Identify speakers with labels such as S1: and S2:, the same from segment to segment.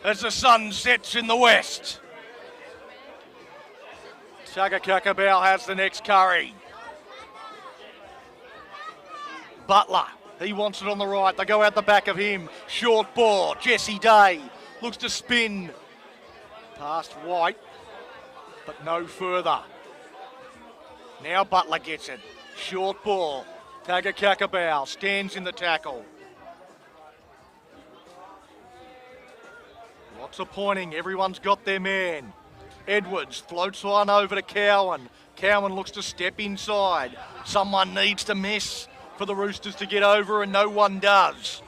S1: as the sun sets in the west. Tagakakabau has the next curry. Butler, he wants it on the right. They go out the back of him. Short ball. Jesse Day looks to spin past White, but no further. Now Butler gets it. Short ball. Tagakakabau stands in the tackle. Lots of pointing. Everyone's got their man. Edwards floats one over to Cowan. Cowan looks to step inside. Someone needs to miss for the Roosters to get over, and no one does.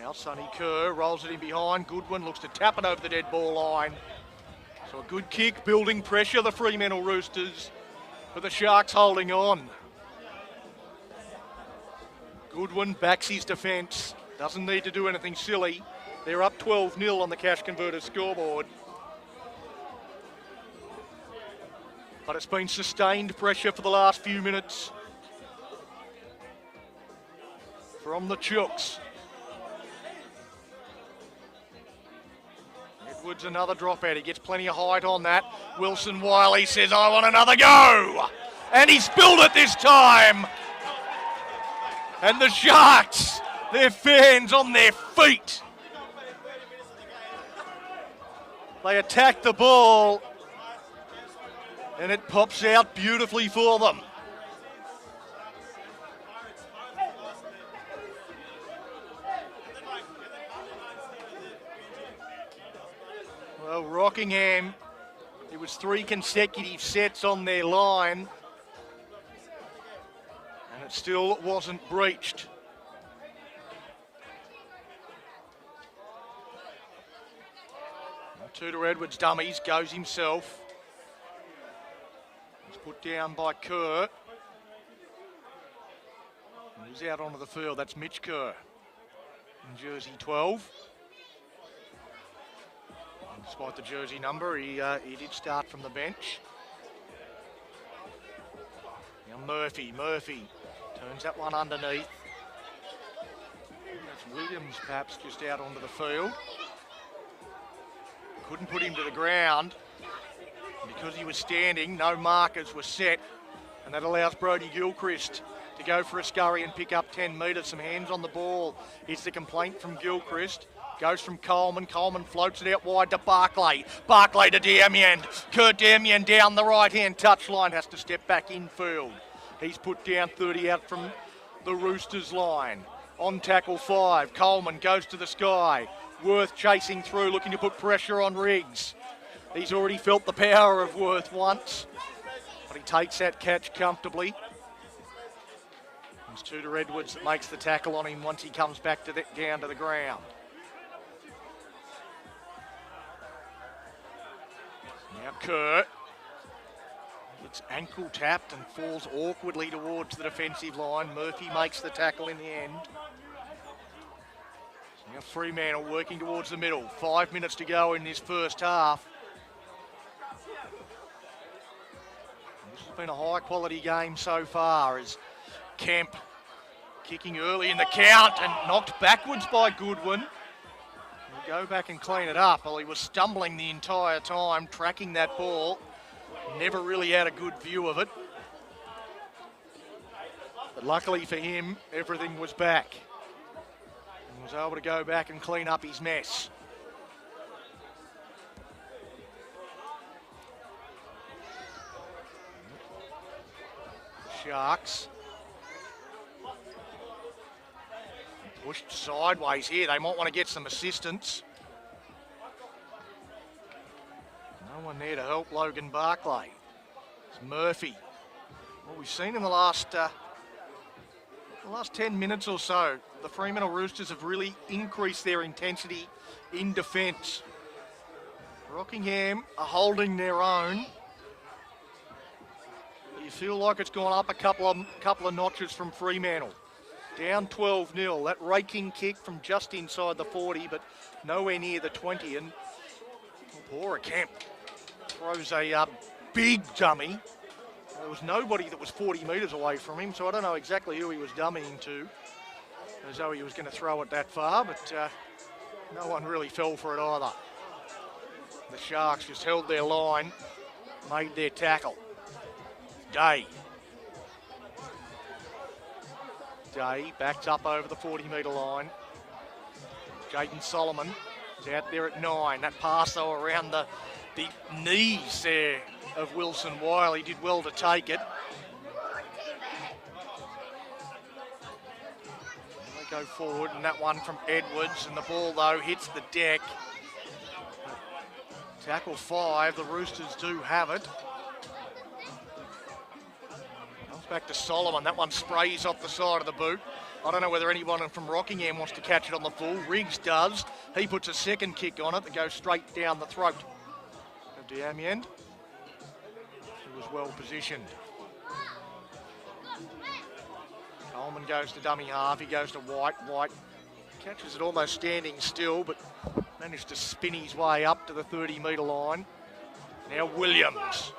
S1: Now Sonny Kerr rolls it in behind. Goodwin looks to tap it over the dead ball line. So a good kick, building pressure, the Fremantle Roosters, but the Sharks holding on. Goodwin backs his defence. Doesn't need to do anything silly. They're up 12-0 on the Cash Converters scoreboard. But it's been sustained pressure for the last few minutes from the Chooks. Edwards another drop out. He gets plenty of height on that. Wilson Wiley says, I want another go. And he spilled it this time. And the Sharks, their fans on their feet. They attack the ball, and it pops out beautifully for them. Well, Rockingham, it was 3 consecutive sets on their line, and it still wasn't breached. Tudor Edwards dummies, goes himself. He's put down by Kerr. And he's out onto the field. That's Mitch Kerr in jersey 12. And despite the jersey number, he did start from the bench. Now Murphy turns that one underneath. That's Williams perhaps just out onto the field. Couldn't put him to the ground. Because he was standing, no markers were set, and that allows Brodie Gilchrist to go for a scurry and pick up 10 metres. Some hands on the ball. It's the complaint from Gilchrist. Goes from Coleman. Coleman floats it out wide to Barclay. Barclay to Damian. Kurt Damian down the right-hand touchline. Has to step back infield. He's put down 30 out from the Roosters line. On tackle 5. Coleman goes to the sky. Worth chasing through, looking to put pressure on Riggs. He's already felt the power of Worth once, but he takes that catch comfortably. It's Tudor Edwards that makes the tackle on him once he comes back down to the ground. Now Kerr gets ankle tapped and falls awkwardly towards the defensive line. Murphy makes the tackle in the end. Now Fremantle working towards the middle. 5 minutes to go in this first half. This has been a high quality game so far as Kemp kicking early in the count and knocked backwards by Goodwin. He'll go back and clean it up. Well, he was stumbling the entire time, tracking that ball. Never really had a good view of it. But luckily for him, everything was back. And was able to go back and clean up his mess. Sharks. Pushed sideways here. They might want to get some assistance. No one there to help Logan Barclay. It's Murphy. What we've seen in the last 10 minutes or so, the Fremantle Roosters have really increased their intensity in defence. Rockingham are holding their own. You feel like it's gone up a couple of notches from Fremantle. Down 12-0. That raking kick from just inside the 40, but nowhere near the 20. And poor Kemp throws a big dummy. There was nobody that was 40 metres away from him, so I don't know exactly who he was dummying to. as though he was going to throw it that far, but no one really fell for it either. The Sharks just held their line, made their tackle. Day backs up over the 40-metre line. Jaden Solomon is out there at 9. That pass though around the knees there of Wilson Wiley did well to take it. They go forward, and that one from Edwards, and the ball though hits the deck. Tackle 5, the Roosters do have it. Back to Solomon. That one sprays off the side of the boot. I don't know whether anyone from Rockingham wants to catch it on the full. Riggs does. He puts a second kick on it that goes straight down the throat of D'Amiand, who was well positioned. Coleman goes to dummy half. He goes to White. White catches it almost standing still, but managed to spin his way up to the 30-metre line. Now Williams.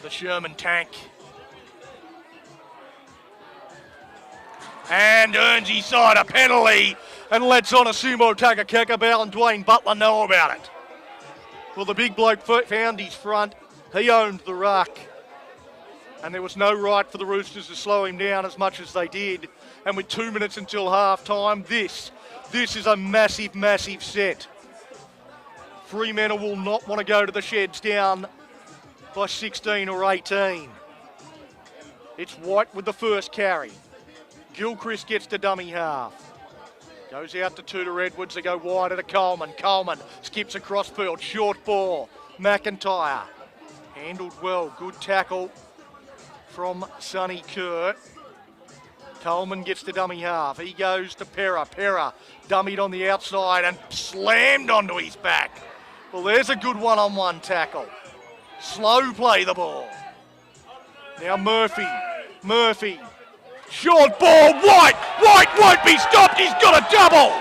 S1: The Sherman tank. And earns his side a penalty and lets Onasumo Takakekabau and Dwayne Butler know about it. Well, the big bloke found his front. He owned the ruck. And there was no right for the Roosters to slow him down as much as they did. And with 2 minutes until half-time, this is a massive, massive set. Fremantle will not want to go to the sheds down by 16 or 18. It's White with the first carry. Gilchrist gets to dummy half. Goes out to Tudor Edwards. They go wide to Coleman. Coleman skips across field. Short ball. McIntyre. Handled well. Good tackle from Sonny Kerr. Coleman gets to dummy half. He goes to Pera. Pera dummied on the outside and slammed onto his back. Well, there's a good one-on-one tackle. Slow play the ball. Now Murphy. Short ball, White won't be stopped, he's got a double.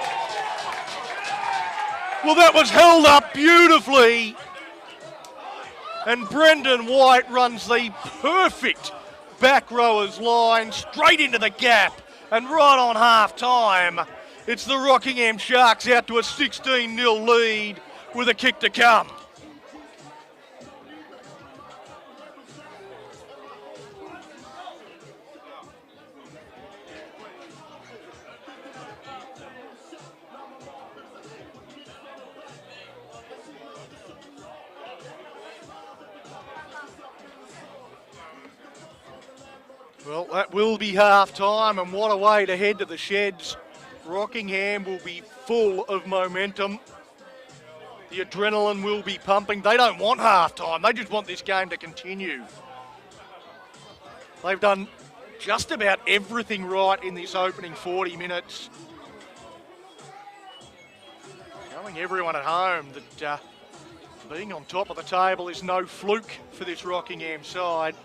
S1: Well, that was held up beautifully. And Brendan White runs the perfect back rower's line straight into the gap. And right on half time, it's the Rockingham Sharks out to a 16-0 lead with a kick to come. Well, that will be half-time, and what a way to head to the sheds. Rockingham will be full of momentum. The adrenaline will be pumping. They don't want half-time. They just want this game to continue. They've done just about everything right in this opening 40 minutes. Showing everyone at home that being on top of the table is no fluke for this Rockingham side.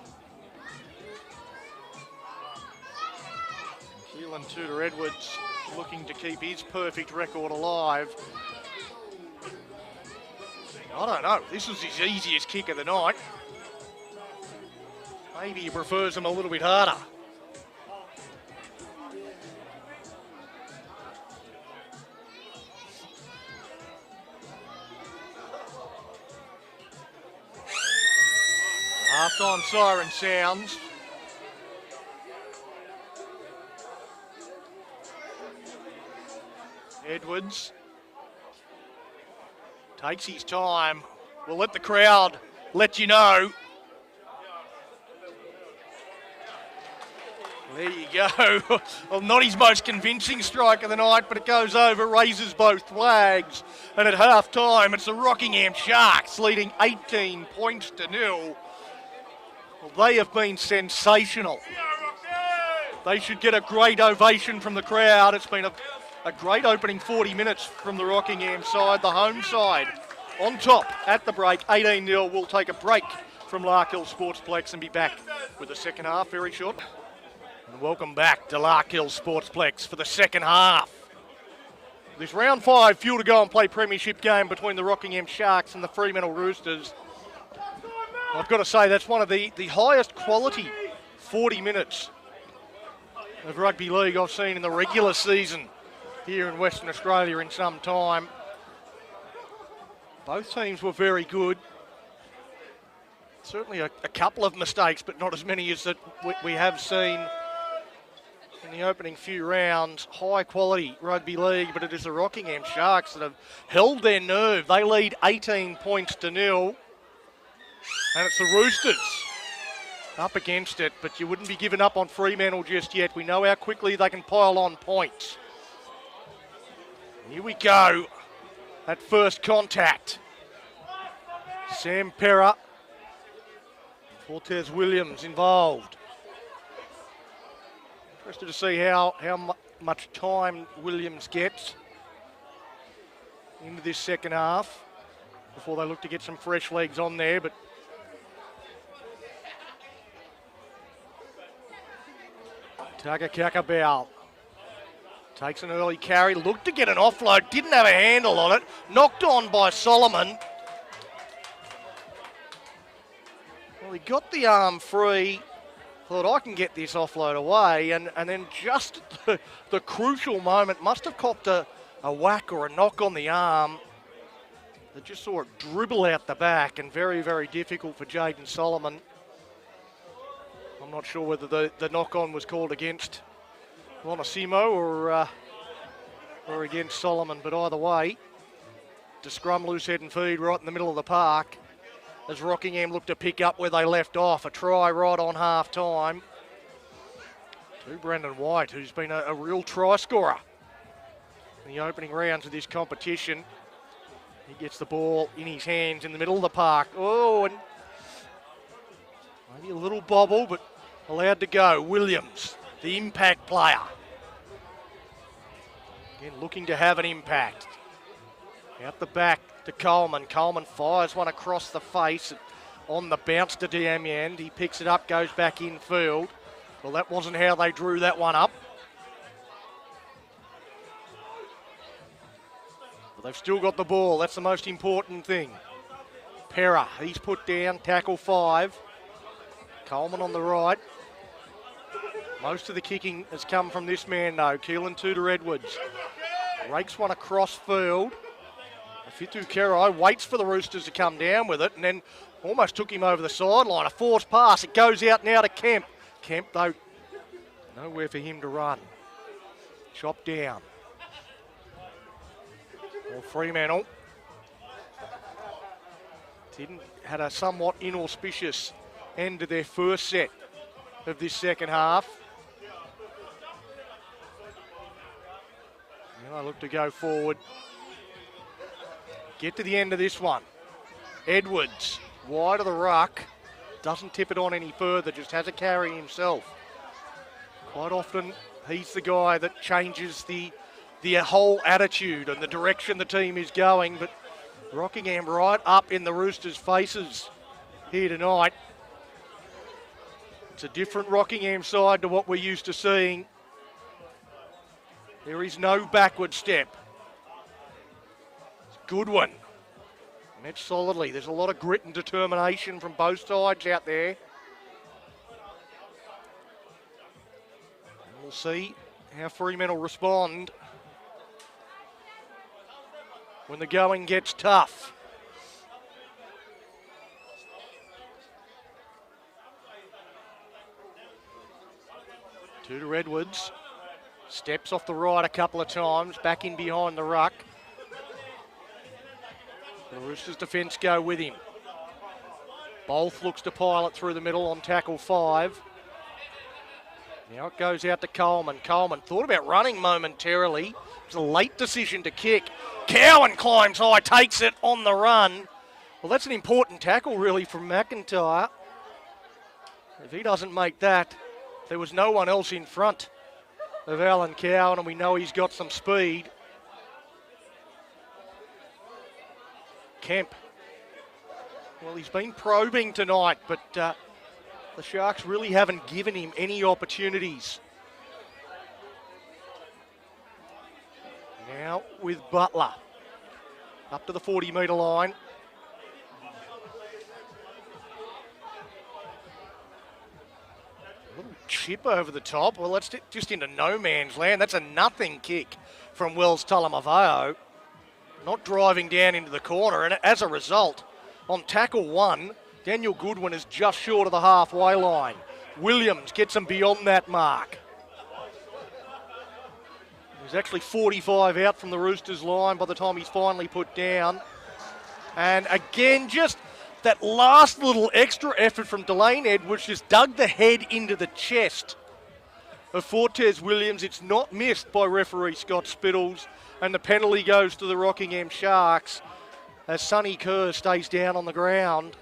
S1: Keelan Tudor Edwards looking to keep his perfect record alive. I don't know, this was his easiest kick of the night. Maybe he prefers them a little bit harder. Half-time siren sounds. Edwards takes his time. We'll let the crowd let you know. There you go. Well, not his most convincing strike of the night, but it goes over, raises both flags. And at half-time, it's the Rockingham Sharks leading 18 points to 0. Well, they have been sensational. They should get a great ovation from the crowd. It's been a great opening 40 minutes from the Rockingham side, the home side. On top at the break, 18-0. We'll take a break from Larkhill Sportsplex and be back with the second half very short. And welcome back to Larkhill Sportsplex for the second half. This round 5 fuel to go and play Premiership game between the Rockingham Sharks and the Freemantle Roosters. I've got to say that's one of the highest quality 40 minutes of rugby league I've seen in the regular season here in Western Australia in some time. Both teams were very good. Certainly a couple of mistakes, but not as many as that we have seen in the opening few rounds. High quality rugby league, but it is the Rockingham Sharks that have held their nerve. They lead 18 points to 0. And it's the Roosters up against it, but you wouldn't be giving up on Fremantle just yet. We know how quickly they can pile on points. Here we go. That first contact. Sam Perra. Fortes Williams involved. Interested to see how much time Williams gets into this second half before they look to get some fresh legs on there. But Taga Kakabau takes an early carry, looked to get an offload, didn't have a handle on it, knocked on by Solomon. Well, he got the arm free, thought I can get this offload away, and then just the crucial moment, must have copped a whack or a knock on the arm. They just saw it dribble out the back, and very, very difficult for Jaden Solomon. I'm not sure whether the knock-on was called against Montesimo or against Solomon, but either way, to scrum loose head and feed right in the middle of the park as Rockingham looked to pick up where they left off. A try right on half-time to Brendan White, who's been a real try scorer in the opening rounds of this competition. He gets the ball in his hands in the middle of the park. Oh, and maybe a little bobble, but allowed to go. Williams, the impact player. Again, looking to have an impact. Out the back to Coleman. Coleman fires one across the face on the bounce to Diamond. He picks it up, goes back infield. Well, that wasn't how they drew that one up. But they've still got the ball. That's the most important thing. Perra, he's put down, tackle 5. Coleman on the right. Most of the kicking has come from this man, though. Keelan Tudor-Edwards rakes one across field. Fitu Kerai waits for the Roosters to come down with it and then almost took him over the sideline. A forced pass. It goes out now to Kemp. Kemp, though, nowhere for him to run. Chop down. Well, Fremantle had a somewhat inauspicious end to their first set of this second half. And I look to go forward. Get to the end of this one. Edwards, wide of the ruck, doesn't tip it on any further, just has a carry himself. Quite often, he's the guy that changes the whole attitude and the direction the team is going, but Rockingham right up in the Roosters' faces here tonight. It's a different Rockingham side to what we're used to seeing. There is no backward step. It's a good one. Met solidly. There's a lot of grit and determination from both sides out there. And we'll see how Fremantle respond when the going gets tough. Tudor-Edwards steps off the right a couple of times, back in behind the ruck. The Roosters' defence go with him. Bolth looks to pile it through the middle on tackle 5. Now it goes out to Coleman. Coleman thought about running momentarily. It was a late decision to kick. Cowan climbs high, takes it on the run. Well, that's an important tackle really from McIntyre. If he doesn't make that, there was no one else in front of Alan Cowan, and we know he's got some speed. Kemp. Well, he's been probing tonight, but the Sharks really haven't given him any opportunities. Now with Butler. Up to the 40-metre line. A little chip over the top. Well, that's just into no man's land. That's a nothing kick from Wells Talamaveo. Not driving down into the corner, and as a result, on tackle 1, Daniel Goodwin is just short of the halfway line. Williams gets him beyond that mark. He's actually 45 out from the Roosters line by the time he's finally put down. And again, just that last little extra effort from Delane Edwards just dug the head into the chest of Fortes Williams. It's not missed by referee Scott Spittles, and the penalty goes to the Rockingham Sharks as Sonny Kerr stays down on the ground.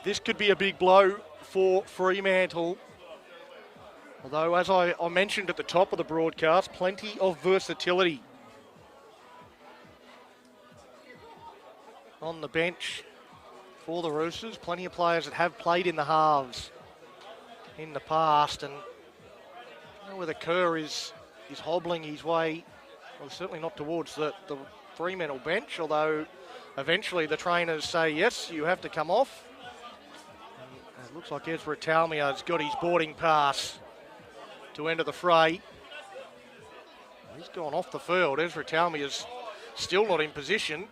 S1: This could be a big blow for Fremantle. Although, as I mentioned at the top of the broadcast, plenty of versatility on the bench for the Roosters. Plenty of players that have played in the halves in the past. And I don't know whether Kerr is hobbling his way, well, certainly not towards the Fremantle bench, although eventually the trainers say, yes, you have to come off. And it looks like Ezra Talmia's got his boarding pass to enter the fray. He's gone off the field. Ezra Talmia's still not in position.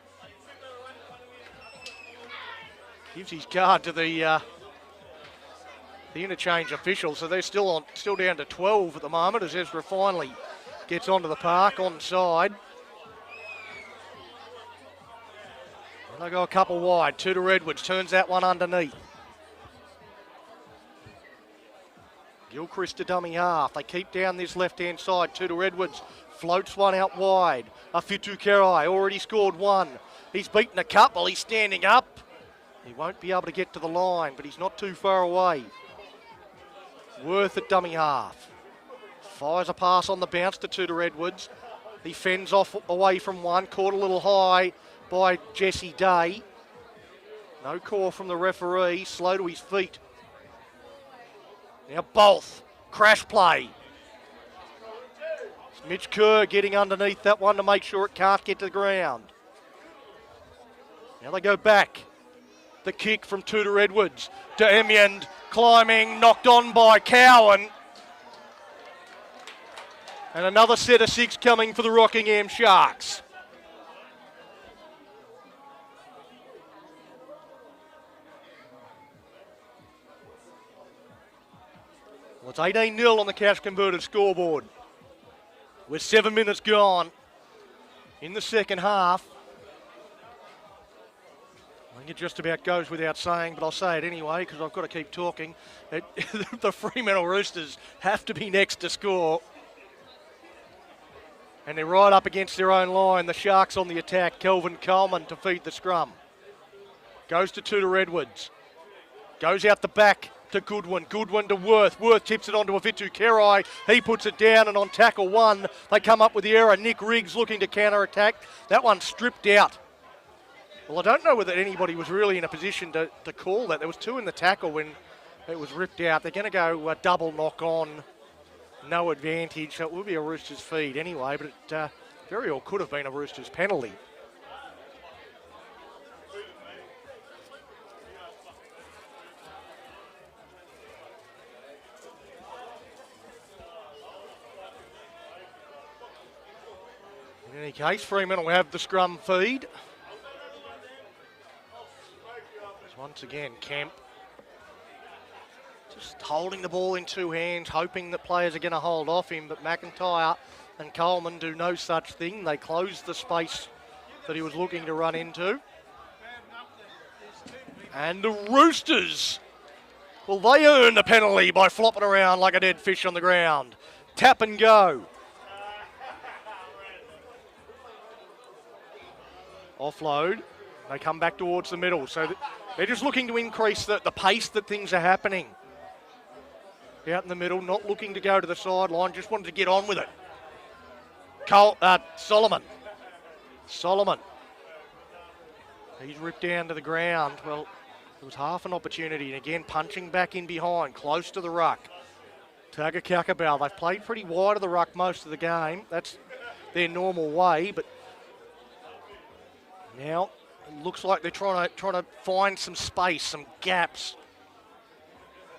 S1: Gives his card to the interchange official, so they're still down to 12 at the moment as Ezra finally gets onto the park onside. And they go a couple wide. Tudor Edwards turns that one underneath. Gilchrist to dummy half. They keep down this left-hand side. Tudor Edwards floats one out wide. Afitu Kerai already scored one. He's beaten a couple. He's standing up. He won't be able to get to the line, but he's not too far away. Worth at dummy half. Fires a pass on the bounce to Tudor Edwards. He fends off away from one. Caught a little high by Jesse Day. No call from the referee. Slow to his feet. Now both. Crash play. It's Mitch Kerr getting underneath that one to make sure it can't get to the ground. Now they go back. The kick from Tudor Edwards to Emiand, climbing, knocked on by Cowan. And another set of 6 coming for the Rockingham Sharks. Well, it's 18-0 on the cash converted scoreboard. With 7 minutes gone in the second half. I think it just about goes without saying, but I'll say it anyway because I've got to keep talking. The Fremantle Roosters have to be next to score. And they're right up against their own line. The Sharks on the attack. Kelvin Coleman to feed the scrum. Goes to Tudor Edwards. Goes out the back to Goodwin. Goodwin to Worth. Worth tips it onto Afitu Kerai. He puts it down, and on tackle 1, they come up with the error. Nick Riggs looking to counter-attack. That one stripped out. Well, I don't know whether anybody was really in a position to call that. There was 2 in the tackle when it was ripped out. They're going to go double knock on. No advantage. So it will be a Roosters feed anyway, but it very well could have been a Roosters penalty. In any case, Fremantle will have the scrum feed. Once again, Kemp just holding the ball in 2 hands, hoping that players are going to hold off him, but McIntyre and Coleman do no such thing. They close the space that he was looking to run into. And the Roosters, well, they earn the penalty by flopping around like a dead fish on the ground. Tap and go. Offload. They come back towards the middle. So they're just looking to increase the pace that things are happening. Out in the middle, not looking to go to the sideline, just wanted to get on with it. Solomon. He's ripped down to the ground. Well, there was half an opportunity, and again, punching back in behind, close to the ruck. Taga Kakabal, they've played pretty wide of the ruck most of the game. That's their normal way, but now it looks like they're trying to find some space, some gaps.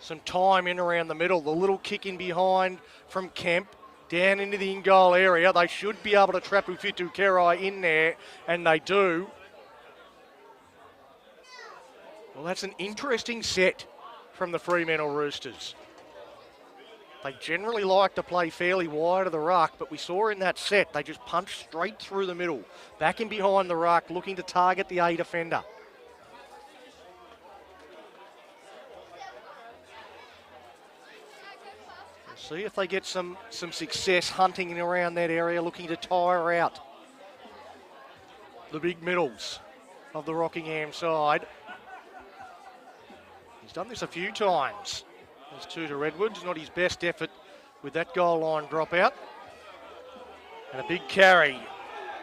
S1: some time in around the middle. The little kick in behind from Kemp down into the in-goal area. They should be able to trap Ufitu Kerai in there, and they do. Well, that's an interesting set from the Fremantle Roosters. They generally like to play fairly wide of the ruck, but we saw in that set they just punched straight through the middle, back in behind the ruck, looking to target the A defender. We'll see if they get some success hunting in around that area, looking to tire out the big middles of the Rockingham side. He's done this a few times. There's two to Redwoods, not his best effort with that goal line dropout. And a big carry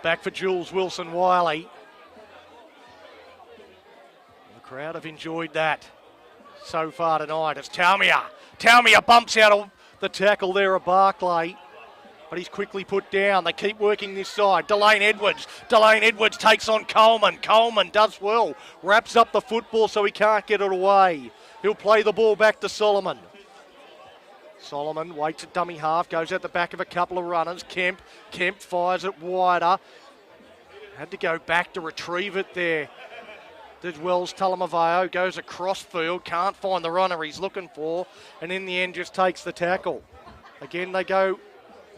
S1: back for Jules Wilson-Wiley. The crowd have enjoyed that so far tonight. It's Taumia. Taumia bumps out of the tackle there of Barclay, but he's quickly put down. They keep working this side. Delane Edwards. Delane Edwards takes on Coleman. Coleman does well. Wraps up the football so he can't get it away. He'll play the ball back to Solomon. Solomon waits at dummy half, goes at the back of a couple of runners. Kemp fires it wider. Had to go back to retrieve it there. Did Wells Talamaveo, goes across field, can't find the runner he's looking for, and in the end just takes the tackle. Again, they go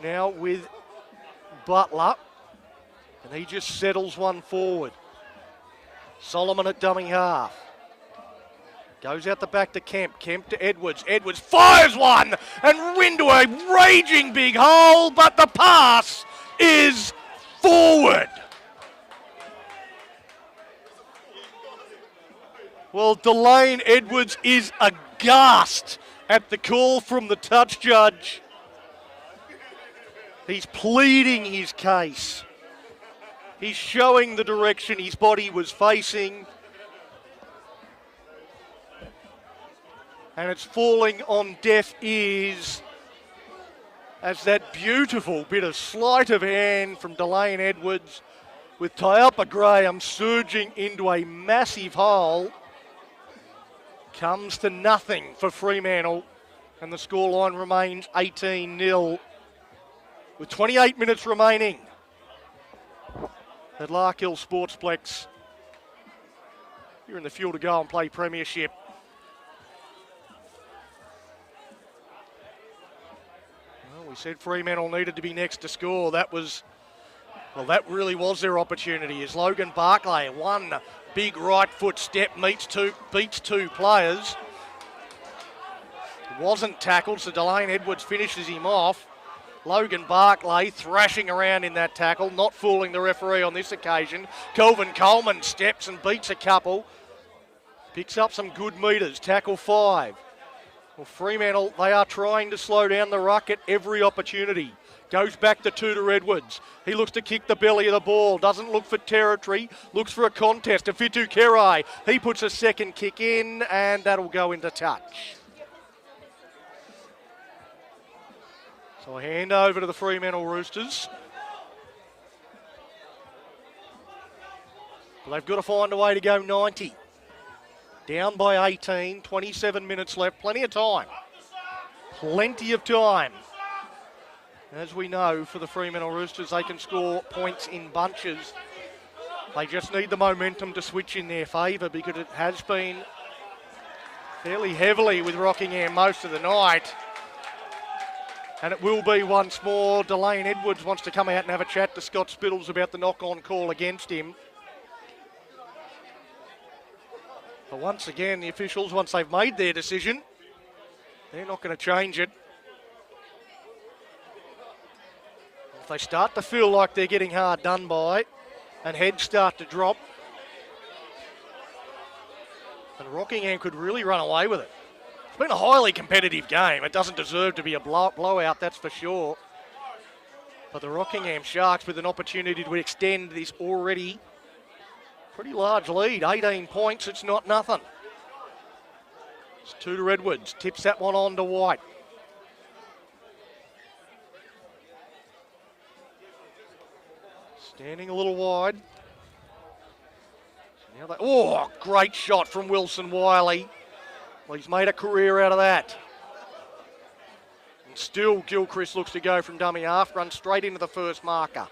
S1: now with Butler, and he just settles one forward. Solomon at dummy half. Goes out the back to Kemp. Kemp to Edwards. Edwards fires one and into a raging big hole, but the pass is forward. Well, Delane Edwards is aghast at the call from the touch judge. He's pleading his case. He's showing the direction his body was facing. And it's falling on deaf ears as that beautiful bit of sleight of hand from Delane Edwards with Tyalpa Graham surging into a massive hole comes to nothing for Fremantle, and the scoreline remains 18-0 with 28 minutes remaining at Larkhill Sportsplex. You're in the fuel to go and play Premiership. We said Fremantle needed to be next to score. That really was their opportunity as Logan Barclay, one big right foot step, beats two players. Wasn't tackled, so Delane Edwards finishes him off. Logan Barclay thrashing around in that tackle, not fooling the referee on this occasion. Kelvin Coleman steps and beats a couple. Picks up some good metres, tackle 5. Well, Fremantle, they are trying to slow down the ruck at every opportunity. Goes back to Edwards. He looks to kick the belly of the ball. Doesn't look for territory. Looks for a contest. Ufitu Kerai. He puts a second kick in, and that'll go into touch. So a hand over to the Fremantle Roosters. Well, they've got to find a way to go 90. Down by 18, 27 minutes left. Plenty of time. Plenty of time. As we know, for the Fremantle Roosters, they can score points in bunches. They just need the momentum to switch in their favour because it has been fairly heavily with Rockingham most of the night. And it will be once more. Delane Edwards wants to come out and have a chat to Scott Spittles about the knock-on call against him. But once again, the officials, once they've made their decision, they're not going to change it. If they start to feel like they're getting hard done by and heads start to drop, and Rockingham could really run away with it. It's been a highly competitive game. It doesn't deserve to be a blowout, that's for sure. But the Rockingham Sharks with an opportunity to extend this already pretty large lead, 18 points, it's not nothing. It's to Edwards, tips that one on to White. Standing a little wide. Now great shot from Wilson-Wiley. Well, he's made a career out of that. And still, Gilchrist looks to go from dummy half, runs straight into the first marker.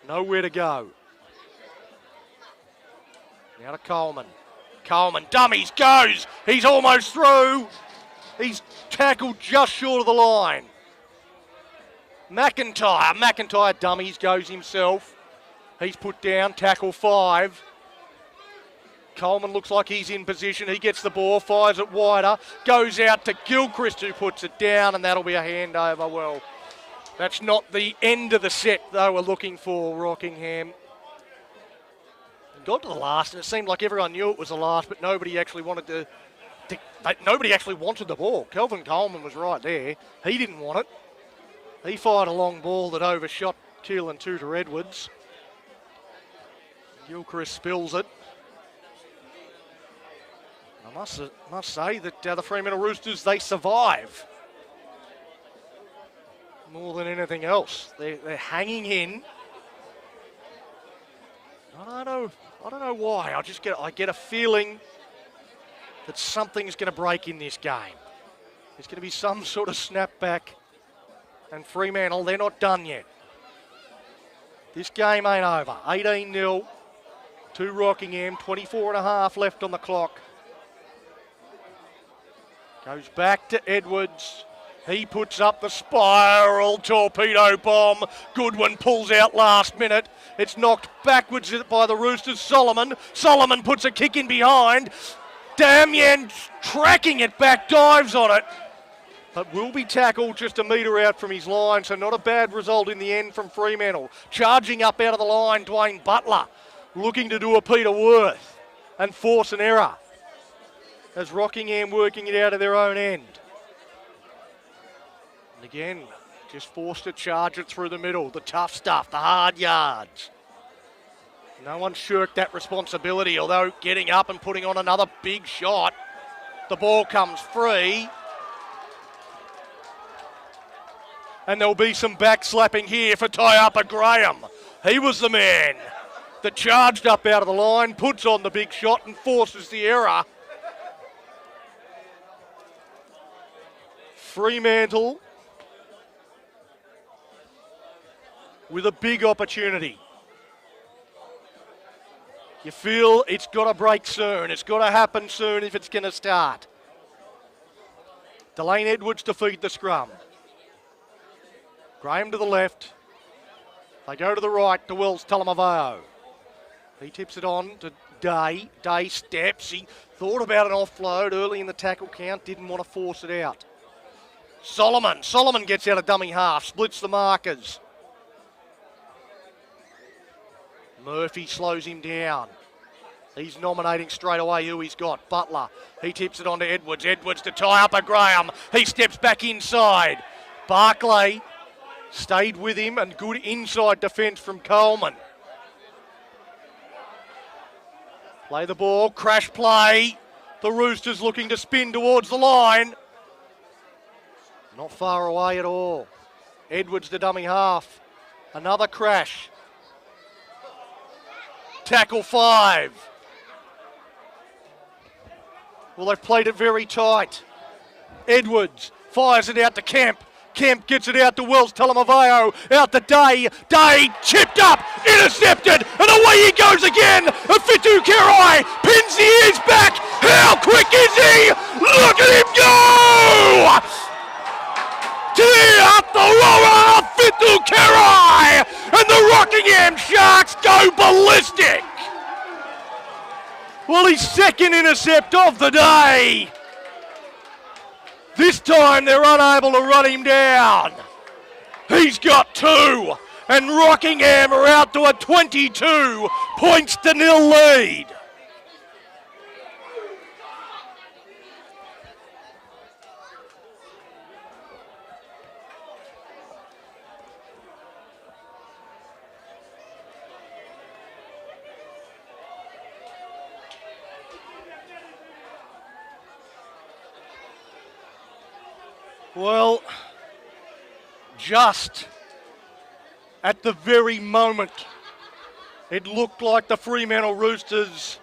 S1: Nowhere to go. Now to Coleman. Coleman, dummies, goes. He's almost through. He's tackled just short of the line. McIntyre dummies, goes himself. He's put down, tackle 5. Coleman looks like he's in position. He gets the ball, fires it wider, goes out to Gilchrist, who puts it down, and that'll be a handover. Well, that's not the end of the set they were looking for, Rockingham. Got to the last, and it seemed like everyone knew it was the last, but nobody actually wanted nobody actually wanted the ball. Kelvin Coleman was right there. He didn't want it. He fired a long ball that overshot Keelan Tudor Edwards. Gilchrist spills it. I must say that the Fremantle Roosters, they survive more than anything else. They're hanging in. I don't know why. I get a feeling that something's going to break in this game. There's going to be some sort of snapback, and Fremantle, they're not done yet. This game ain't over. 18-0 to Rockingham, 24 and a half left on the clock. Goes back to Edwards. He puts up the spiral torpedo bomb. Goodwin pulls out last minute. It's knocked backwards by the Roosters. Solomon puts a kick in behind. Damian tracking it back, dives on it, but will be tackled just a metre out from his line, so not a bad result in the end from Fremantle. Charging up out of the line, Dwayne Butler, looking to do a Peter Worth and force an error, as Rockingham working it out of their own end. And again, just forced to charge it through the middle, the tough stuff, the hard yards. No one shirked that responsibility, although getting up and putting on another big shot. The ball comes free. And there'll be some backslapping here for Tyapa Graham. He was the man that charged up out of the line, puts on the big shot and forces the error. Fremantle with a big opportunity. You feel it's got to break soon. It's got to happen soon if it's going to start. Delane Edwards to feed the scrum. Graham to the left. They go to the right to Wells Talamavao. He tips it on to Day. Day steps. He thought about an offload early in the tackle count. Didn't want to force it out. Solomon gets out of dummy half. Splits the markers. Murphy slows him down. He's nominating straight away who he's got. Butler. He tips it on to Edwards. Edwards to tie up a Graham. He steps back inside. Barclay stayed with him, and good inside defence from Coleman. Play the ball. Crash play. The Roosters looking to spin towards the line. Not far away at all. Edwards to dummy half. Another crash. Tackle 5. Well, they've played it very tight. Edwards fires it out to Kemp. Kemp gets it out to Wells Talamavao. Out to Day. Day chipped up, intercepted, and away he goes again. Fitu Kerai pins the ears back. How quick is he? Look at him go! Teatarora Fitu Kerai, and the Rockingham Sharks go ballistic. Well, his second intercept of the day. This time they're unable to run him down. He's got 2, and Rockingham are out to a 22 points to 0 lead. Well, just at the very moment it looked like the Fremantle Roosters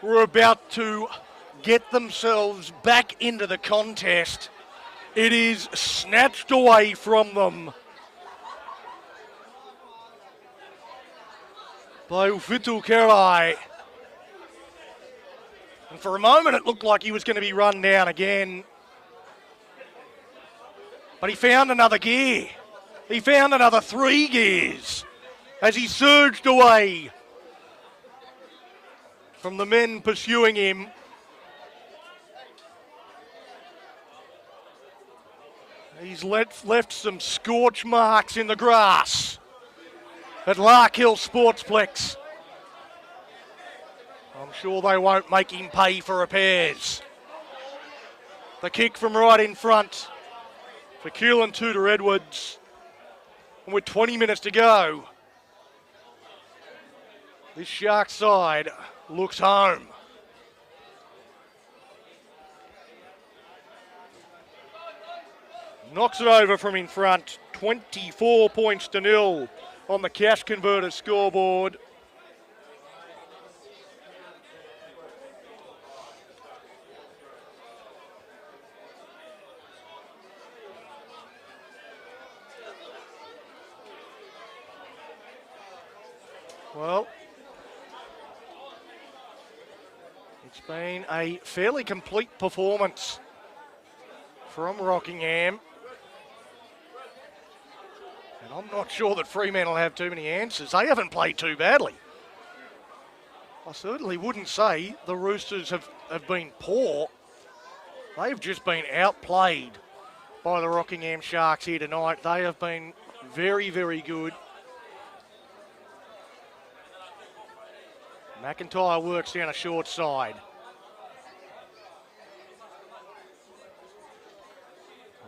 S1: were about to get themselves back into the contest. It is snatched away from them by Ufitu Kerai. And for a moment it looked like he was going to be run down again. But he found another gear. He found another 3 gears as he surged away from the men pursuing him. He's left some scorch marks in the grass at Larkhill Sportsplex. I'm sure they won't make him pay for repairs. The kick from right in front for Keelan Tudor-Edwards. And with 20 minutes to go, this Sharks side looks home. Knocks it over from in front, 24 points to 0 on the Cash Converters scoreboard. Well, it's been a fairly complete performance from Rockingham. And I'm not sure that Fremantle have too many answers. They haven't played too badly. I certainly wouldn't say the Roosters have been poor. They've just been outplayed by the Rockingham Sharks here tonight. They have been very, very good. McIntyre works down a short side.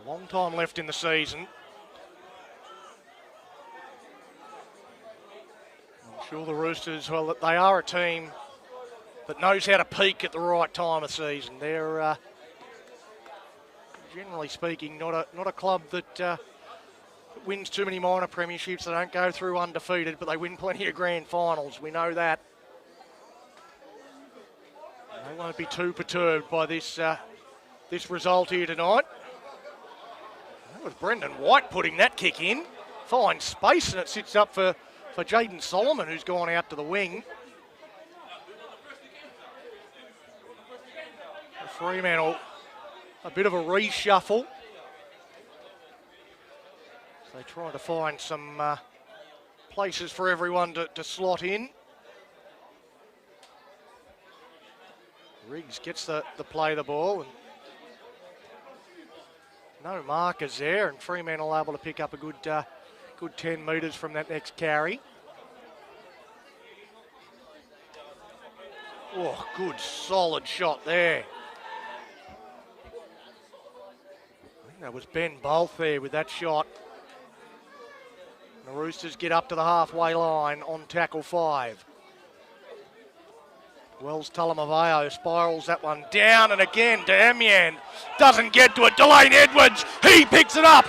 S1: A long time left in the season. I'm sure the Roosters, well, they are a team that knows how to peak at the right time of season. They're, generally speaking, not a club that wins too many minor premierships. They don't go through undefeated, but they win plenty of grand finals. We know that. They won't be too perturbed by this result here tonight. That was Brendan White putting that kick in. Fine space, and it sits up for Jaden Solomon, who's gone out to the wing. Fremantle, a bit of a reshuffle. So they're trying to find some places for everyone to slot in. Riggs gets the play of the ball, and no markers there, and Fremantle able to pick up a good 10 metres from that next carry. Oh, good solid shot there. I think that was Ben Bolt there with that shot. And the Roosters get up to the halfway line on tackle 5. Wells Talamaveo spirals that one down, and again Damian doesn't get to it. Delane Edwards, he picks it up.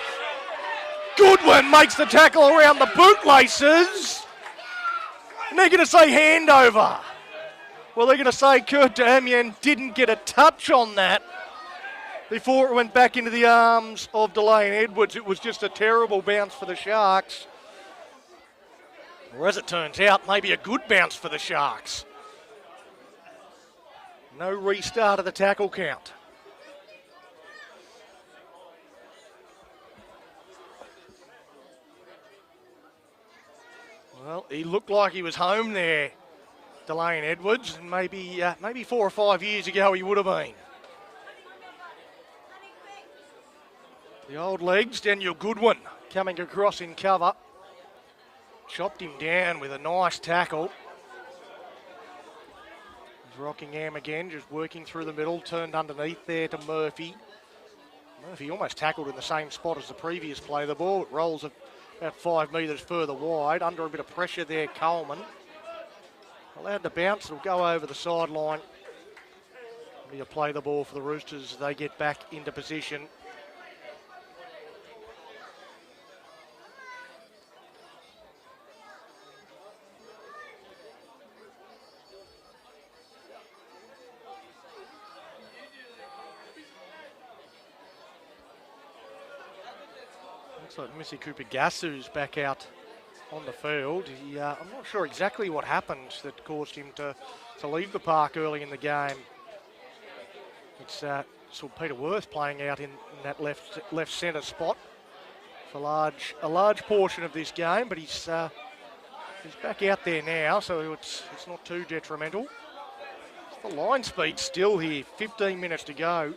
S1: Goodwin makes the tackle around the bootlaces. And they're going to say handover. Well, they're going to say Kurt Damian didn't get a touch on that before it went back into the arms of Delane Edwards. It was just a terrible bounce for the Sharks. Or as it turns out, maybe a good bounce for the Sharks. No restart of the tackle count. Well, he looked like he was home there, Delane Edwards, and maybe 4 or 5 years ago he would have been. The old legs, Daniel Goodwin coming across in cover. Chopped him down with a nice tackle. Rockingham again, just working through the middle, turned underneath there to Murphy. Murphy almost tackled in the same spot as the previous play. The ball rolls about 5 metres further wide. Under a bit of pressure there, Coleman. Allowed to bounce, it'll go over the sideline. Be a play the ball for the Roosters as they get back into position. So Missy Cooper-Gasu's back out on the field. I'm not sure exactly what happened that caused him to leave the park early in the game. It's saw Peter Worth playing out in that left centre spot for a large portion of this game, but he's back out there now, so it's not too detrimental. It's the line speed still here, 15 minutes to go.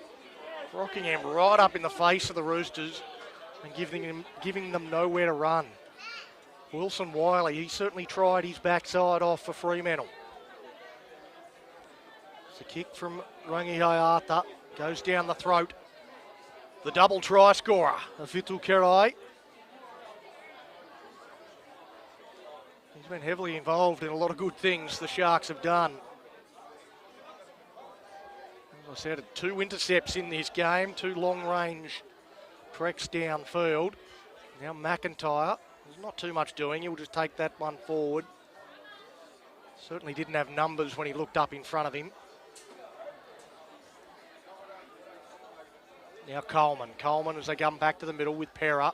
S1: Rockingham right up in the face of the Roosters and giving them nowhere to run. Wilson Wiley, he certainly tried his backside off for Fremantle. It's a kick from Rangi Hayata, goes down the throat. The double try scorer, Afitu Kerai. He's been heavily involved in a lot of good things the Sharks have done. As I said, 2 intercepts in this game, 2 long-range treks downfield. Now McIntyre, there's not too much doing, he'll just take that one forward. Certainly didn't have numbers when he looked up in front of him. Now Coleman as they come back to the middle with Pera.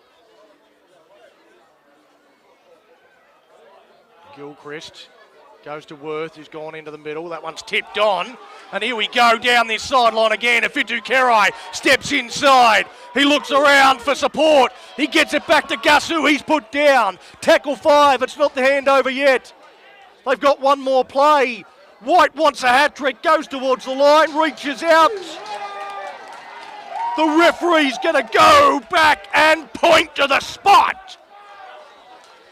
S1: Gilchrist goes to Worth, who's gone into the middle. That one's tipped on. And here we go down this sideline again. Afitu Kerai steps inside. He looks around for support. He gets it back to Gasu. He's put down. Tackle 5. It's not the handover yet. They've got one more play. White wants a hat-trick. Goes towards the line. Reaches out. The referee's going to go back and point to the spot.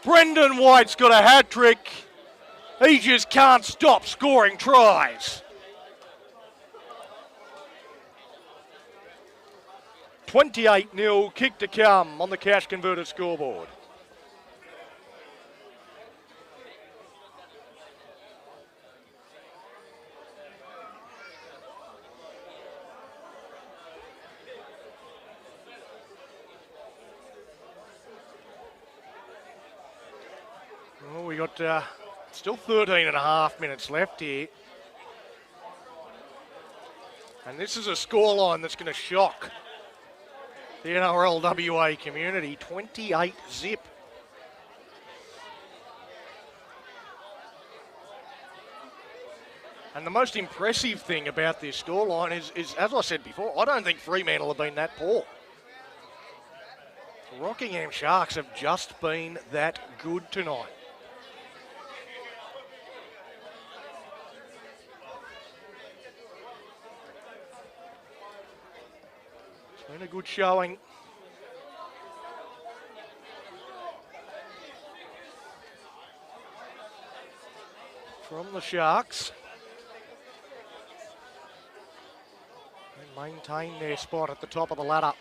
S1: Brendan White's got a hat-trick. He just can't stop scoring tries. 28-0, kick to come on the Cash Converter scoreboard. Well, we got still 13 and a half minutes left here. And this is a scoreline that's going to shock the NRLWA community. 28-0. And the most impressive thing about this scoreline is, as I said before, I don't think Fremantle have been that poor. The Rockingham Sharks have just been that good tonight. Been a good showing. From the Sharks. They maintain their spot at the top of the ladder.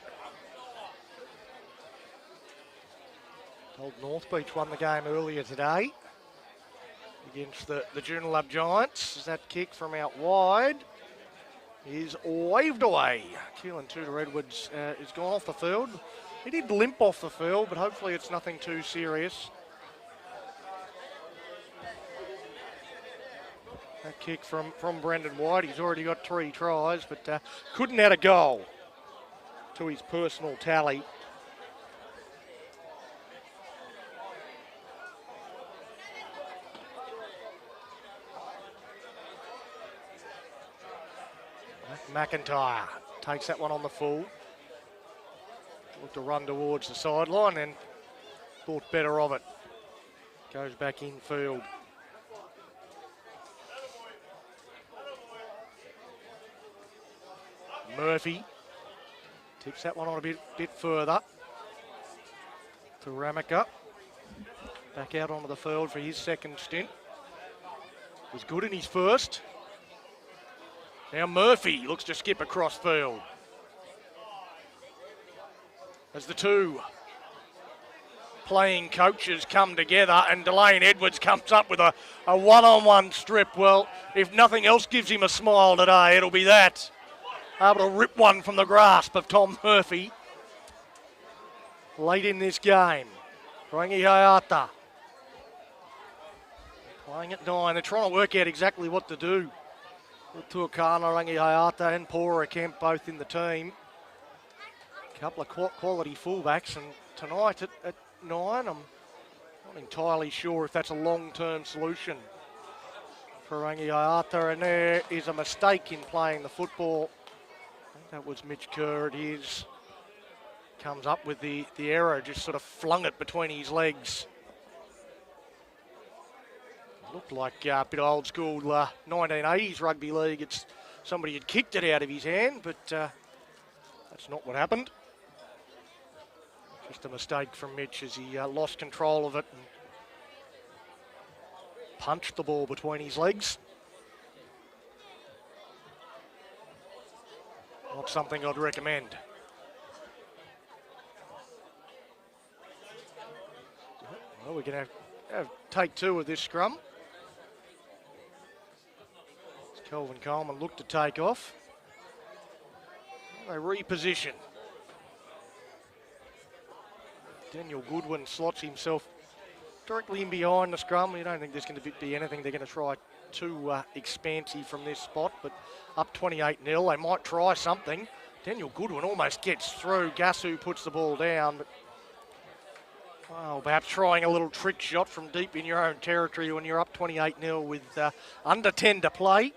S1: Old North Beach won the game earlier today against the Joondalup Giants. That kick from out wide is waved away. Keelan Tudor-Edwards is gone off the field. He did limp off the field, but hopefully it's nothing too serious. That kick from Brendan White. He's already got 3 tries, but couldn't add a goal to his personal tally. McIntyre takes that one on the full. Looked to run towards the sideline and thought better of it. Goes back infield. Murphy tips that one on a bit further to Ramika. Back out onto the field for his second stint. Was good in his first. Now Murphy looks to skip across field. As the 2 playing coaches come together and Delane Edwards comes up with a one-on-one strip. Well, if nothing else gives him a smile today, it'll be that. Able to rip one from the grasp of Tom Murphy. Late in this game. Rangi Hayata playing at 9. They're trying to work out exactly what to do. Tuakana, Rangi Hayata and Pora Kemp both in the team. A couple of quality fullbacks and tonight at 9. I'm not entirely sure if that's a long-term solution for Rangiata, and there is a mistake in playing the football. I think that was Mitch Kerr. It is. Comes up with the error, just sort of flung it between his legs. Looked like a bit of old school 1980s rugby league. It's somebody had kicked it out of his hand, but that's not what happened. Just a mistake from Mitch as he lost control of it and punched the ball between his legs. Not something I'd recommend. Well, we're going to have take 2 of this scrum. As Kelvin Coleman looked to take off. They reposition. Daniel Goodwin slots himself directly in behind the scrum. You don't think there's going to be anything they're going to try too expansive from this spot, but up 28-0, they might try something. Daniel Goodwin almost gets through. Gasu puts the ball down, but well, perhaps trying a little trick shot from deep in your own territory when you're up 28-0 with under 10 to play.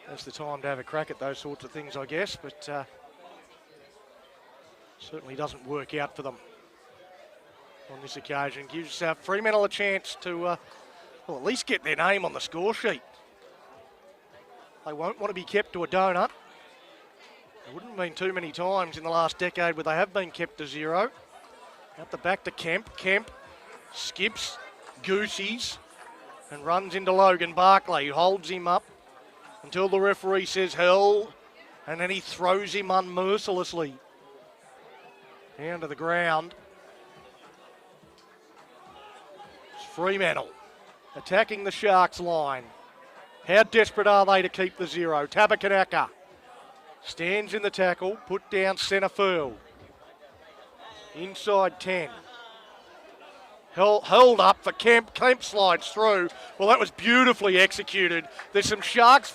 S1: That's the time to have a crack at those sorts of things, I guess, but certainly doesn't work out for them on this occasion. Gives Fremantle a chance to, well, at least get their name on the score sheet. They won't want to be kept to a donut. It wouldn't have been too many times in the last decade where they have been kept to 0. Out the back to Kemp. Kemp skips, goosies, and runs into Logan Barclay, who holds him up until the referee says hell, and then he throws him unmercilessly down to the ground. It's Fremantle attacking the Sharks line. How desperate are they to keep the 0? Tabakanaka stands in the tackle, put down centre field. Inside 10. Held up for Kemp. Kemp slides through. Well, that was beautifully executed. There's some Sharks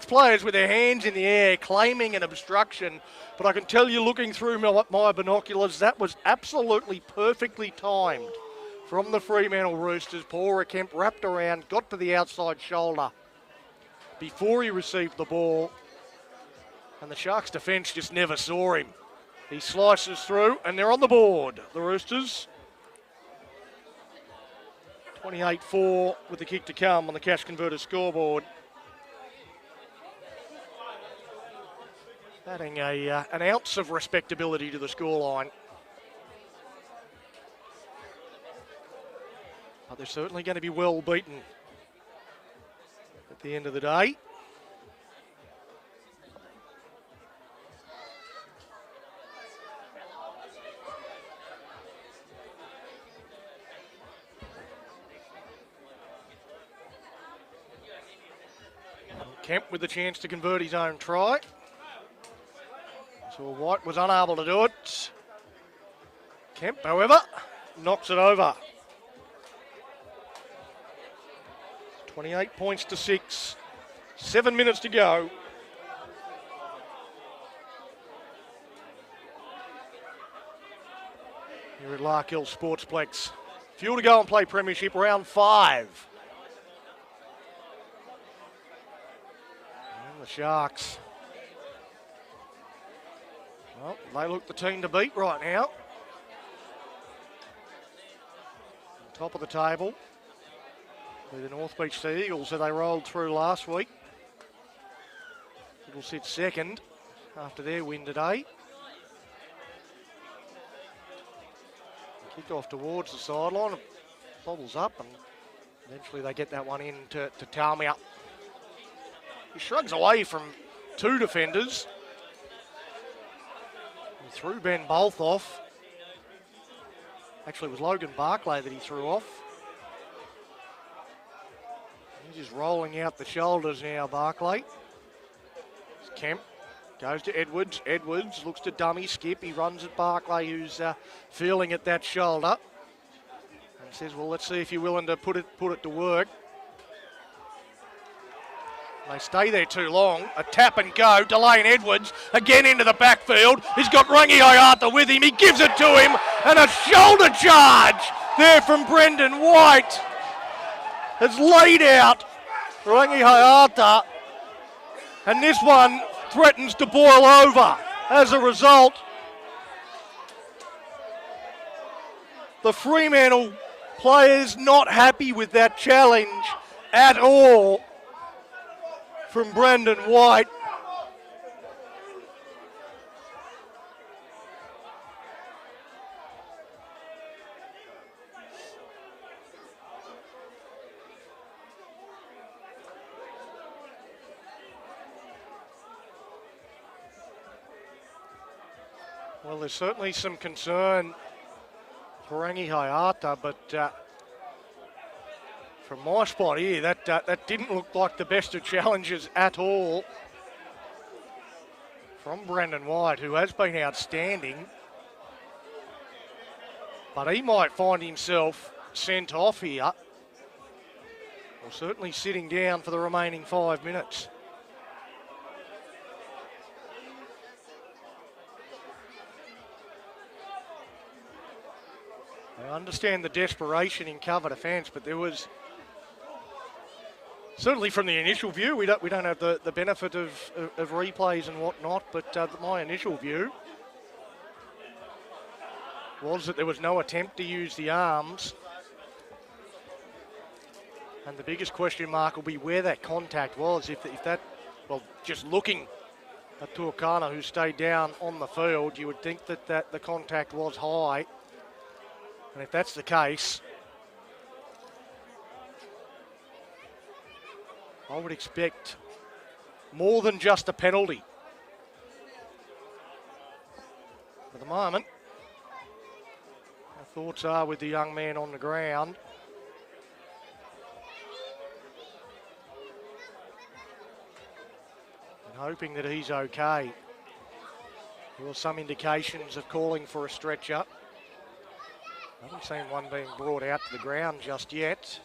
S1: players with their hands in the air claiming an obstruction, but I can tell you, looking through my binoculars, that was absolutely perfectly timed from the Fremantle Roosters. Paul Kemp wrapped around, got to the outside shoulder before he received the ball, and the Sharks defence just never saw him. He slices through, and they're on the board, the Roosters. 28-4 with the kick to come on the Cash Converter scoreboard. Adding an ounce of respectability to the scoreline. But they're certainly going to be well beaten at the end of the day. Kemp with the chance to convert his own try. So White was unable to do it. Kemp, however, knocks it over. 28 points to 6. 7 minutes to go. Here at Larkhill Sportsplex. Fuel to go and play Premiership round 5. And the Sharks. Well, they look the team to beat right now. Top of the table. The North Beach Sea Eagles, who they rolled through last week. Eagles sit second after their win today. Kick off towards the sideline, bobbles up, and eventually they get that one in to Talmia. He shrugs away from 2 defenders. He threw Ben Bolt off. Actually, it was Logan Barclay that he threw off. He's just rolling out the shoulders now, Barclay. Kemp goes to Edwards. Edwards looks to dummy skip. He runs at Barclay, who's feeling at that shoulder. And says, well, let's see if you're willing to put it to work. They stay there too long. A tap and go. Delane Edwards again into the backfield. He's got Rangi Hayata with him. He gives it to him. And a shoulder charge there from Brendan White has laid out Rangi Hayata. And this one threatens to boil over. As a result, the Fremantle players not happy with that challenge at all from Brendan White. Well, there's certainly some concern for Rangi Hayata, but from my spot here, that didn't look like the best of challenges at all from Brendan White, who has been outstanding. But he might find himself sent off here, or certainly sitting down for the remaining 5 minutes. I understand the desperation in cover defence, but there was certainly from the initial view, we don't have the benefit of replays and whatnot, but my initial view was that there was no attempt to use the arms. And the biggest question mark will be where that contact was. If that, well, just looking at Tuakana, who stayed down on the field, you would think that the contact was high. And if that's the case, I would expect more than just a penalty. For the moment, my thoughts are with the young man on the ground. And hoping that he's okay. There were some indications of calling for a stretcher. I haven't seen one being brought out to the ground just yet.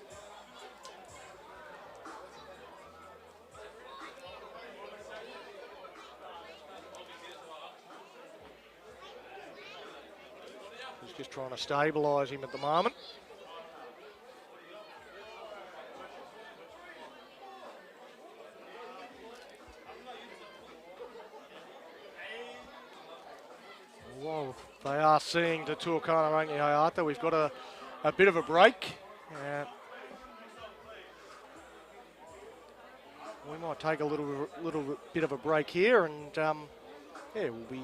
S1: He's just trying to stabilise him at the moment. Whoa, they are seeing to Tuakana Rangi Hayata. We've got a bit of a break. We might take a little bit of a break here, and yeah, we'll be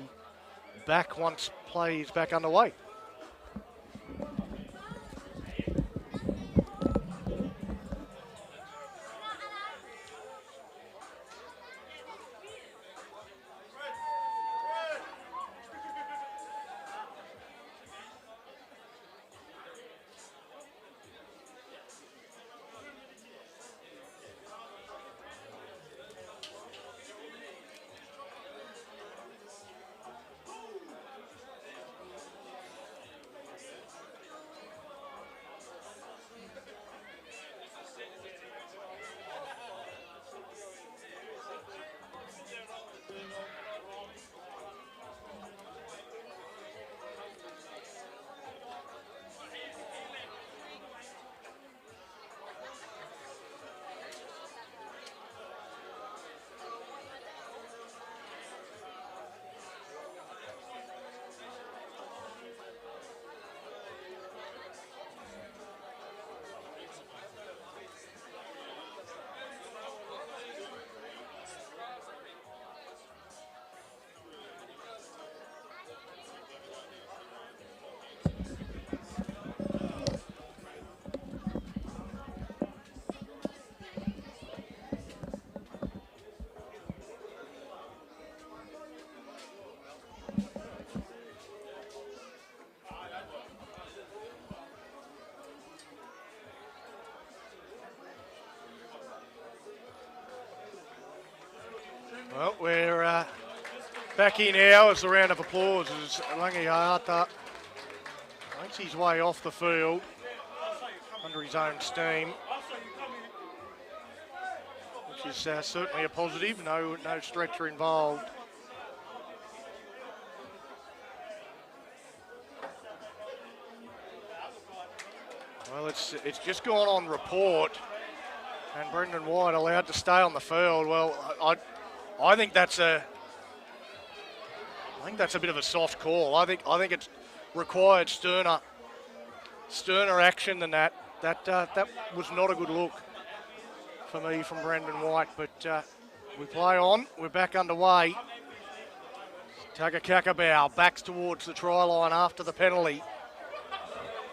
S1: back once play is back underway. Well, we're back in now as a round of applause as Rangi Hayata makes his way off the field under his own steam, which which is certainly a positive. No stretcher involved. Well, it's just gone on report, and Brendan White allowed to stay on the field. Well, I think that's a bit of a soft call. I think it's required sterner action than that. That was not a good look for me from Brendan White. But we play on. We're back underway. Tagakakabau backs towards the try line after the penalty.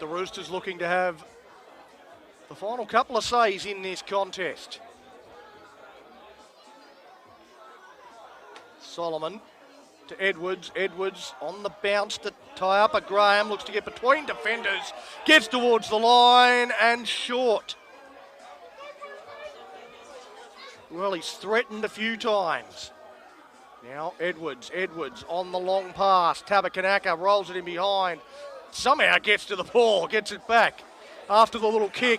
S1: The Roosters looking to have the final couple of says in this contest. Solomon to Edwards. Edwards on the bounce to tie up. Graham looks to get between defenders. Gets towards the line and short. Well, he's threatened a few times. Now Edwards on the long pass. Tabakanaka rolls it in behind. Somehow gets to the ball, gets it back after the little kick.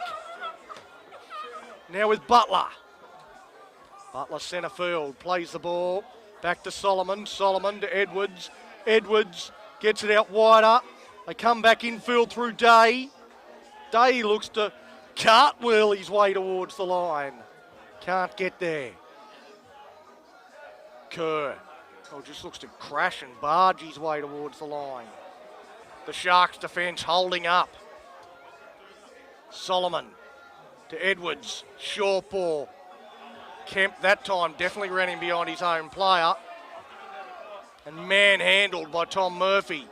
S1: Now with Butler. Butler centre field, plays the ball. Back to Solomon. Solomon to Edwards. Edwards gets it out wider. They come back infield through Day. Day looks to cartwheel his way towards the line. Can't get there. Kerr. Just looks to crash and barge his way towards the line. The Sharks defence holding up. Solomon to Edwards. Short ball. Kemp that time definitely ran him behind his own player. And manhandled by Tom Murphy.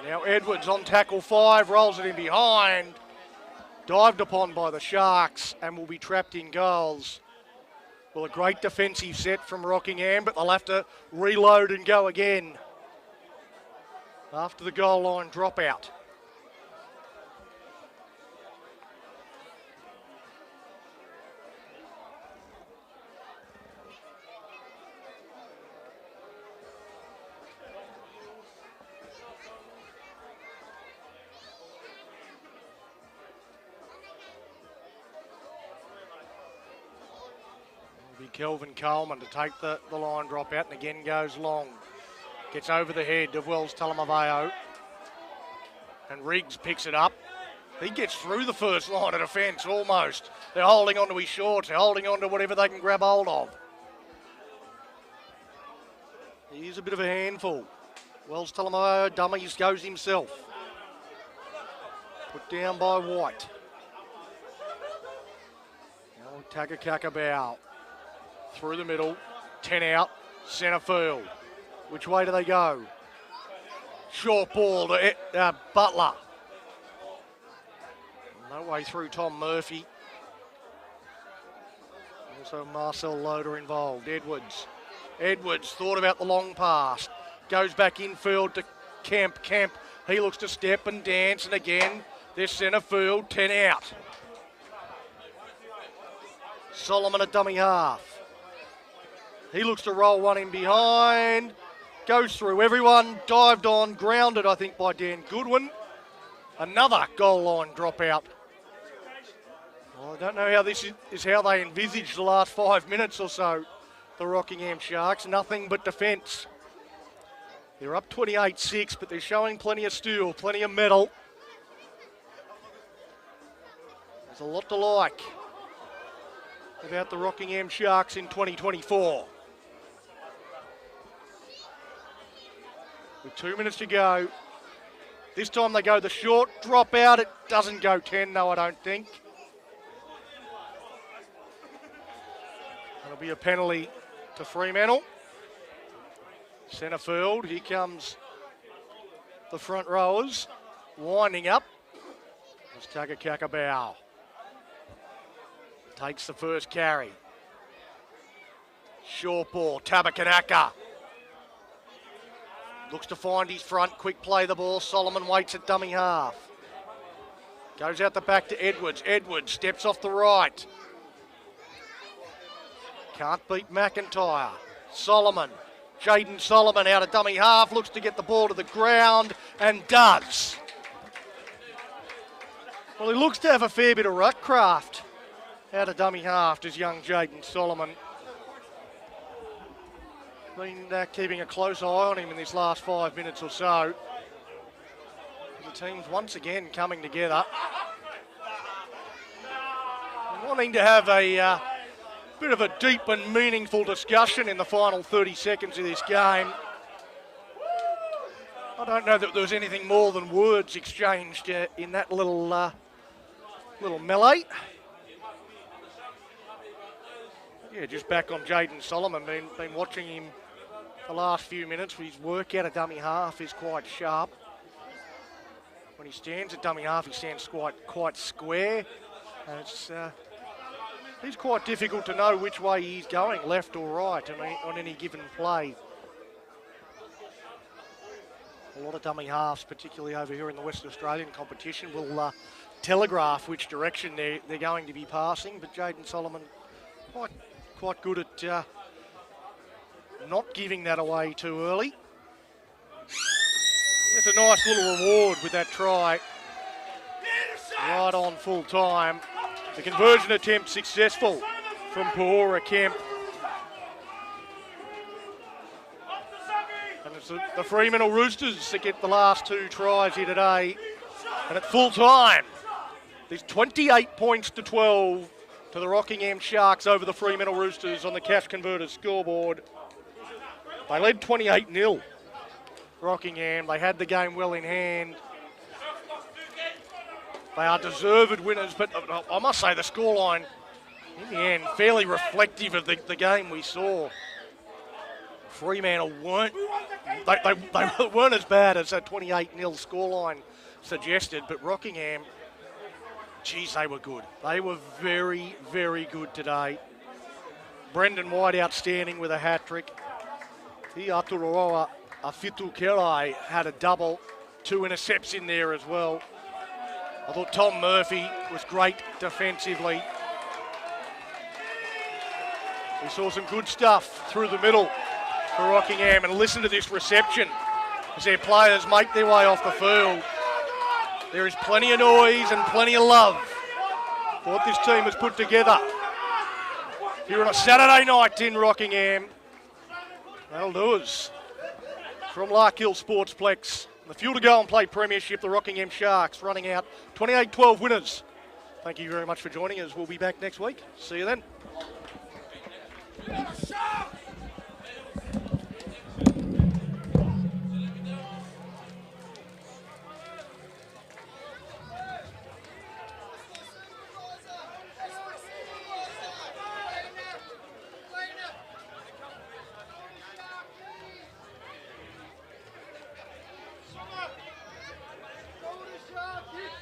S1: Now Edwards on tackle 5, rolls it in behind. Dived upon by the Sharks and will be trapped in goals. Well, a great defensive set from Rockingham, but they'll have to reload and go again after the goal line dropout. Kelvin Coleman to take the line drop out and again goes long. Gets over the head of Wells Talamaveo. And Riggs picks it up. He gets through the first line of defence almost. They're holding on to his shorts. They're holding on to whatever they can grab hold of. He's a bit of a handful. Wells Talamaveo dummies goes himself. Put down by White. Now Tagakakabau. Through the middle, 10 out, centre field. Which way do they go? Short ball to Butler. No way through Tom Murphy. Also Marcel Loader involved. Edwards thought about the long pass. Goes back infield to Kemp. Kemp, he looks to step and dance, and again, this centre field, 10 out. Solomon a dummy half. He looks to roll one in behind. Goes through everyone. Dived on. Grounded, I think, by Dan Goodwin. Another goal line dropout. Well, I don't know how this is how they envisaged the last 5 minutes or so, the Rockingham Sharks. Nothing but defence. They're up 28-6, but they're showing plenty of steel, plenty of metal. There's a lot to like about the Rockingham Sharks in 2024. With 2 minutes to go. This time they go the short drop out. It doesn't go 10, though, I don't think. That'll be a penalty to Fremantle. Centre field. Here comes the front rowers. Winding up. There's Tagakakabau. Takes the first carry. Short ball. Tabakanaka. Looks to find his front, quick play the ball. Solomon waits at dummy half. Goes out the back to Edwards. Edwards steps off the right. Can't beat McIntyre. Solomon. Jaden Solomon out of dummy half. Looks to get the ball to the ground and does. Well, he looks to have a fair bit of ruck craft out of dummy half, does young Jaden Solomon. Been keeping a close eye on him in this last 5 minutes or so. The team's once again coming together. Wanting to have a bit of a deep and meaningful discussion in the final 30 seconds of this game. I don't know that there was anything more than words exchanged in that little melee. Yeah, just back on Jaden Solomon. Been watching him the last few minutes. His work out of dummy half is quite sharp. When he stands at dummy half, he stands quite square. And he's quite difficult to know which way he's going, left or right, on any given play. A lot of dummy halves, particularly over here in the Western Australian competition, will telegraph which direction they're going to be passing. But Jaden Solomon quite good at not giving that away too early. It's a nice little reward with that try. Right on full time. The conversion attempt successful from Pahora Kemp. And it's the Freemantle Roosters that get the last 2 tries here today. And at full time, there's 28 points to 12 to the Rockingham Sharks over the Fremantle Roosters on the Cash Converters scoreboard. They led 28-0. Rockingham, they had the game well in hand. They are deserved winners, but I must say the scoreline, in the end, fairly reflective of the game we saw. Fremantle weren't as bad as that 28-0 scoreline suggested, but Rockingham, geez, they were good. They were very, very good today. Brendan White outstanding with a hat-trick. Aturoa Afitu-Kerai had a double, 2 intercepts in there as well. I thought Tom Murphy was great defensively. We saw some good stuff through the middle for Rockingham, and listen to this reception as their players make their way off the field. There is plenty of noise and plenty of love for what this team has put together here on a Saturday night in Rockingham. That'll do us. From Larkhill Sportsplex, the Fuel to Go and Play Premiership, the Rockingham Sharks running out 28-12 winners. Thank you very much for joining us. We'll be back next week. See you then.
S2: Sharky!